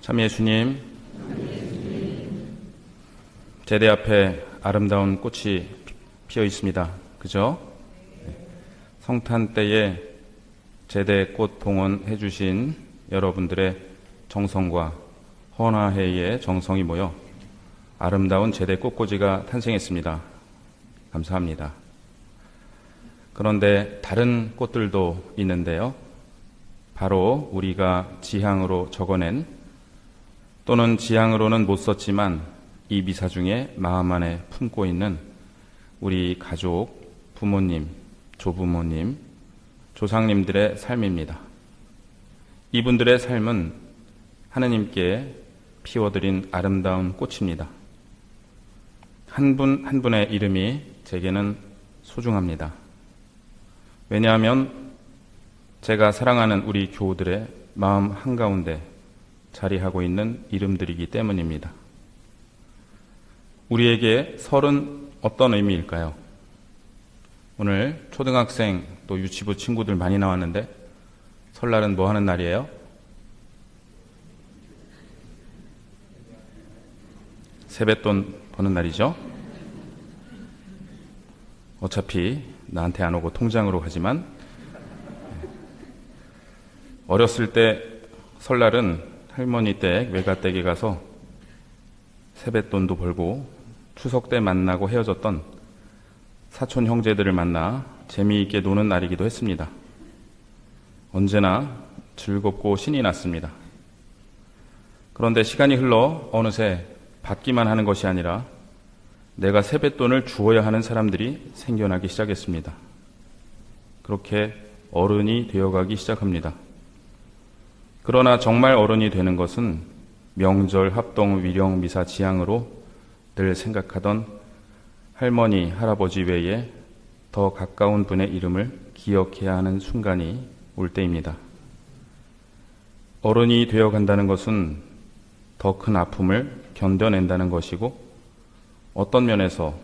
참 예수님, 제대 앞에 아름다운 꽃이 피어 있습니다. 그죠? 성탄 때에 제대 꽃 봉헌해 주신 여러분들의 정성과 헌화회의 정성이 모여 아름다운 제대 꽃꽂이가 탄생했습니다. 감사합니다. 그런데 다른 꽃들도 있는데요. 바로 우리가 지향으로 적어낸 또는 지향으로는 못 썼지만 이 미사 중에 마음 안에 품고 있는 우리 가족, 부모님, 조부모님, 조상님들의 삶입니다. 이분들의 삶은 하느님께 피워드린 아름다운 꽃입니다. 한 분 한 분의 이름이 제게는 소중합니다. 왜냐하면 제가 사랑하는 우리 교우들의 마음 한가운데 자리하고 있는 이름들이기 때문입니다. 우리에게 설은 어떤 의미일까요? 오늘 초등학생 또 유치부 친구들 많이 나왔는데 설날은 뭐 하는 날이에요? 세뱃돈 버는 날이죠. 어차피 나한테 안 오고 통장으로 가지만 어렸을 때 설날은 할머니 댁, 외가댁에 가서 세뱃돈도 벌고 추석 때 만나고 헤어졌던 사촌 형제들을 만나 재미있게 노는 날이기도 했습니다. 언제나 즐겁고 신이 났습니다. 그런데 시간이 흘러 어느새 받기만 하는 것이 아니라 내가 세뱃돈을 주어야 하는 사람들이 생겨나기 시작했습니다. 그렇게 어른이 되어가기 시작합니다. 그러나 정말 어른이 되는 것은 명절, 합동, 위령, 미사, 지향으로 늘 생각하던 할머니, 할아버지 외에 더 가까운 분의 이름을 기억해야 하는 순간이 올 때입니다. 어른이 되어간다는 것은 더 큰 아픔을 견뎌낸다는 것이고 어떤 면에서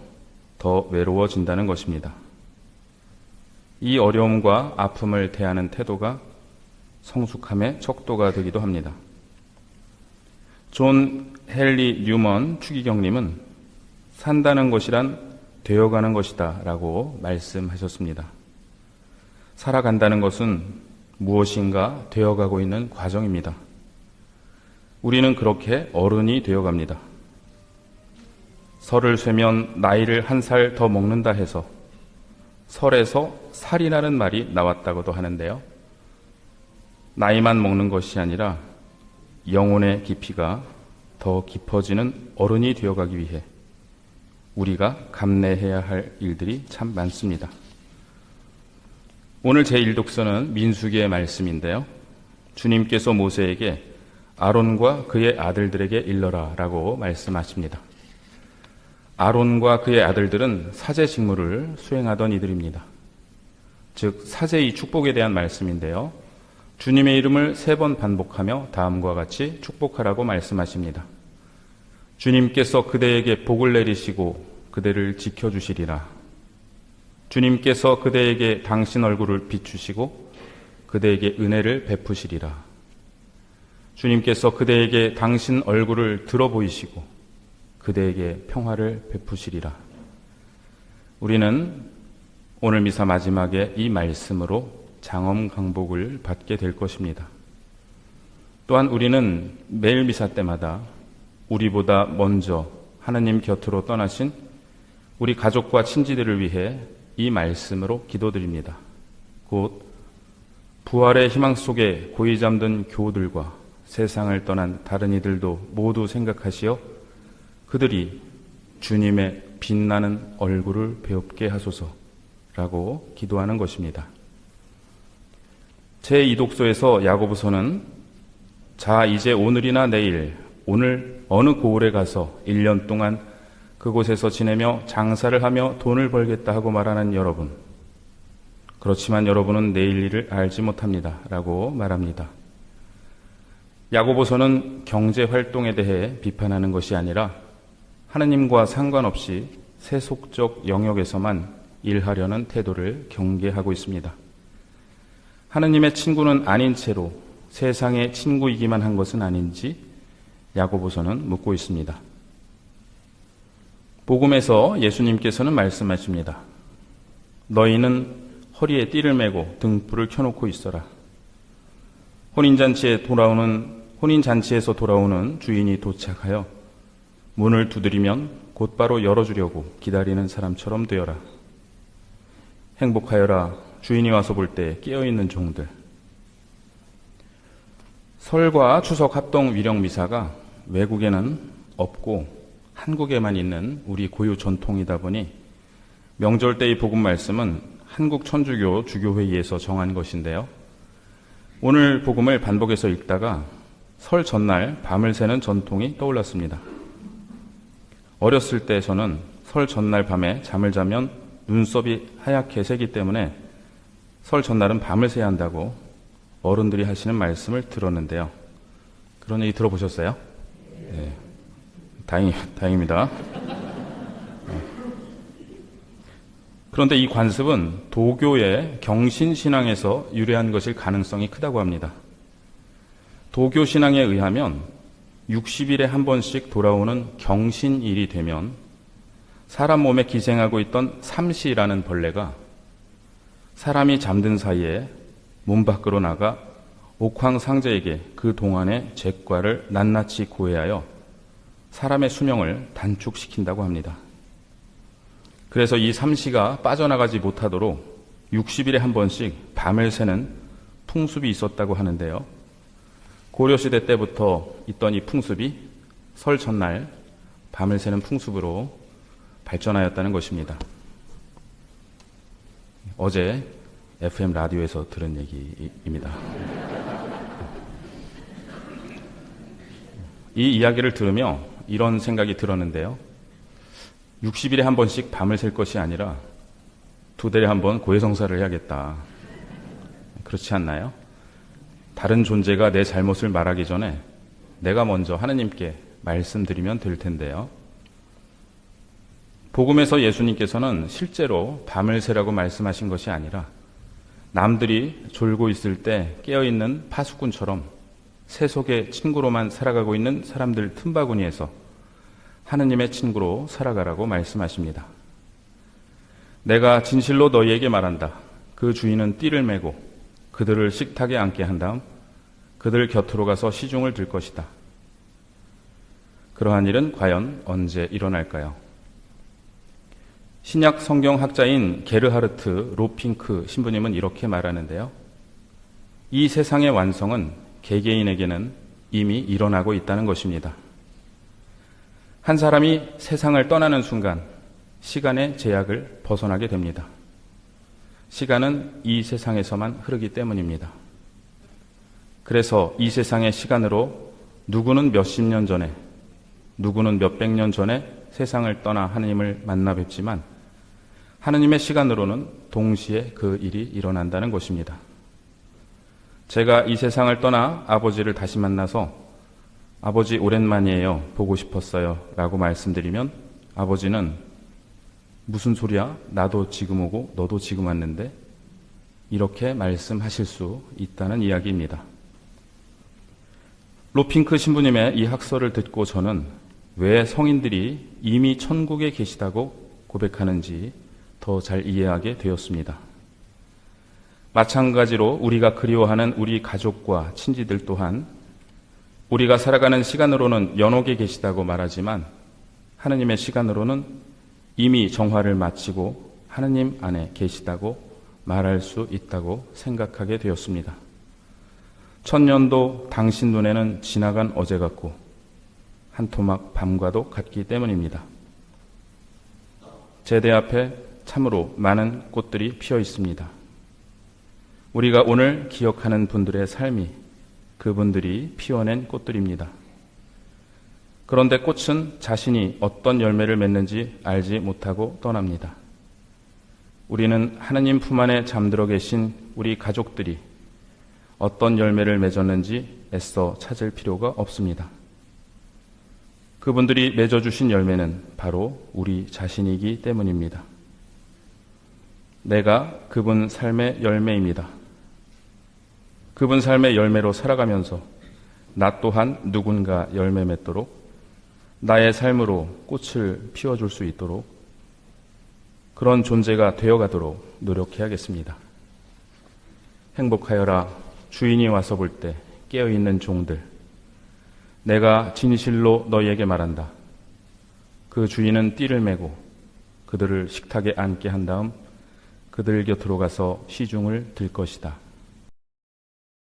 더 외로워진다는 것입니다. 이 어려움과 아픔을 대하는 태도가 성숙함의 척도가 되기도 합니다. 존 헨리 뉴먼 추기경님은 산다는 것이란 되어가는 것이다 라고 말씀하셨습니다. 살아간다는 것은 무엇인가 되어가고 있는 과정입니다. 우리는 그렇게 어른이 되어갑니다. 설을 쇠면 나이를 한 살 더 먹는다 해서 설에서 살이 나는 말이 나왔다고도 하는데요. 나이만 먹는 것이 아니라 영혼의 깊이가 더 깊어지는 어른이 되어가기 위해 우리가 감내해야 할 일들이 참 많습니다. 오늘 제1독서는 민수기의 말씀인데요. 주님께서 모세에게 아론과 그의 아들들에게 일러라 라고 말씀하십니다. 아론과 그의 아들들은 사제 직무를 수행하던 이들입니다. 즉 사제의 축복에 대한 말씀인데요. 주님의 이름을 3번 반복하며 다음과 같이 축복하라고 말씀하십니다. 주님께서 그대에게 복을 내리시고 그대를 지켜주시리라. 주님께서 그대에게 당신 얼굴을 비추시고 그대에게 은혜를 베푸시리라. 주님께서 그대에게 당신 얼굴을 들어 보이시고 그대에게 평화를 베푸시리라. 우리는 오늘 미사 마지막에 이 말씀으로 장엄 강복을 받게 될 것입니다. 또한 우리는 매일 미사 때마다 우리보다 먼저 하나님 곁으로 떠나신 우리 가족과 친지들을 위해 이 말씀으로 기도드립니다. 곧 부활의 희망 속에 고이 잠든 교우들과 세상을 떠난 다른 이들도 모두 생각하시어 그들이 주님의 빛나는 얼굴을 배웁게 하소서라고 기도하는 것입니다. 제2독서에서 야고보서는 자 이제 오늘이나 내일 오늘 어느 고을에 가서 1년 동안 그곳에서 지내며 장사를 하며 돈을 벌겠다 하고 말하는 여러분, 그렇지만 여러분은 내일 일을 알지 못합니다 라고 말합니다. 야고보서는 경제활동에 대해 비판하는 것이 아니라 하느님과 상관없이 세속적 영역에서만 일하려는 태도를 경계하고 있습니다. 하느님의 친구는 아닌 채로 세상의 친구이기만 한 것은 아닌지 야고보서는 묻고 있습니다. 복음에서 예수님께서는 말씀하십니다. 너희는 허리에 띠를 메고 등불을 켜놓고 있어라. 혼인잔치에서 돌아오는 주인이 도착하여 문을 두드리면 곧바로 열어주려고 기다리는 사람처럼 되어라. 행복하여라. 주인이 와서 볼 때 깨어있는 종들. 설과 추석 합동 위령 미사가 외국에는 없고 한국에만 있는 우리 고유 전통이다 보니 명절 때의 복음 말씀은 한국 천주교 주교회의에서 정한 것인데요. 오늘 복음을 반복해서 읽다가 설 전날 밤을 새는 전통이 떠올랐습니다. 어렸을 때 저는 설 전날 밤에 잠을 자면 눈썹이 하얗게 새기 때문에 설 전날은 밤을 새야 한다고 어른들이 하시는 말씀을 들었는데요. 그런 얘기 들어보셨어요? 네. 다행입니다. 그런데 이 관습은 도교의 경신신앙에서 유래한 것일 가능성이 크다고 합니다. 도교신앙에 의하면 60일에 한 번씩 돌아오는 경신일이 되면 사람 몸에 기생하고 있던 삼시라는 벌레가 사람이 잠든 사이에 문 밖으로 나가 옥황상제에게 그 동안의 죄과를 낱낱이 고해하여 사람의 수명을 단축시킨다고 합니다. 그래서 이 삼시가 빠져나가지 못하도록 60일에 한 번씩 밤을 새는 풍습이 있었다고 하는데요. 고려시대 때부터 있던 이 풍습이 설 전날 밤을 새는 풍습으로 발전하였다는 것입니다. 어제 FM 라디오에서 들은 얘기입니다. 이 이야기를 들으며 이런 생각이 들었는데요. 60일에 한 번씩 밤을 샐 것이 아니라 두 달에 한 번 고해성사를 해야겠다. 그렇지 않나요? 다른 존재가 내 잘못을 말하기 전에 내가 먼저 하느님께 말씀드리면 될 텐데요. 복음에서 예수님께서는 실제로 밤을 새라고 말씀하신 것이 아니라 남들이 졸고 있을 때 깨어있는 파수꾼처럼 세속의 친구로만 살아가고 있는 사람들 틈바구니에서 하느님의 친구로 살아가라고 말씀하십니다. 내가 진실로 너희에게 말한다. 그 주인은 띠를 메고 그들을 식탁에 앉게 한 다음 그들 곁으로 가서 시중을 들 것이다. 그러한 일은 과연 언제 일어날까요? 신약 성경학자인 게르하르트 로핑크 신부님은 이렇게 말하는데요. 이 세상의 완성은 개개인에게는 이미 일어나고 있다는 것입니다. 한 사람이 세상을 떠나는 순간 시간의 제약을 벗어나게 됩니다. 시간은 이 세상에서만 흐르기 때문입니다. 그래서 이 세상의 시간으로 누구는 몇십 년 전에, 누구는 몇백 년 전에 세상을 떠나 하느님을 만나 뵙지만 하느님의 시간으로는 동시에 그 일이 일어난다는 것입니다. 제가 이 세상을 떠나 아버지를 다시 만나서 아버지 오랜만이에요. 보고 싶었어요. 라고 말씀드리면 아버지는 무슨 소리야? 나도 지금 오고 너도 지금 왔는데 이렇게 말씀하실 수 있다는 이야기입니다. 로핑크 신부님의 이 학설을 듣고 저는 왜 성인들이 이미 천국에 계시다고 고백하는지 더 잘 이해하게 되었습니다. 마찬가지로 우리가 그리워하는 우리 가족과 친지들 또한 우리가 살아가는 시간으로는 연옥에 계시다고 말하지만 하느님의 시간으로는 이미 정화를 마치고 하느님 안에 계시다고 말할 수 있다고 생각하게 되었습니다. 천년도 당신 눈에는 지나간 어제 같고 한 토막 밤과도 같기 때문입니다. 제대 앞에 참으로 많은 꽃들이 피어 있습니다. 우리가 오늘 기억하는 분들의 삶이 그분들이 피워낸 꽃들입니다. 그런데 꽃은 자신이 어떤 열매를 맺는지 알지 못하고 떠납니다. 우리는 하느님 품 안에 잠들어 계신 우리 가족들이 어떤 열매를 맺었는지 애써 찾을 필요가 없습니다. 그분들이 맺어주신 열매는 바로 우리 자신이기 때문입니다. 내가 그분 삶의 열매입니다. 그분 삶의 열매로 살아가면서 나 또한 누군가 열매 맺도록 나의 삶으로 꽃을 피워줄 수 있도록 그런 존재가 되어가도록 노력해야겠습니다. 행복하여라. 주인이 와서 볼 때 깨어있는 종들. 내가 진실로 너희에게 말한다. 그 주인은 띠를 메고 그들을 식탁에 앉게 한 다음 그들 곁으로 가서 시중을 들 것이다.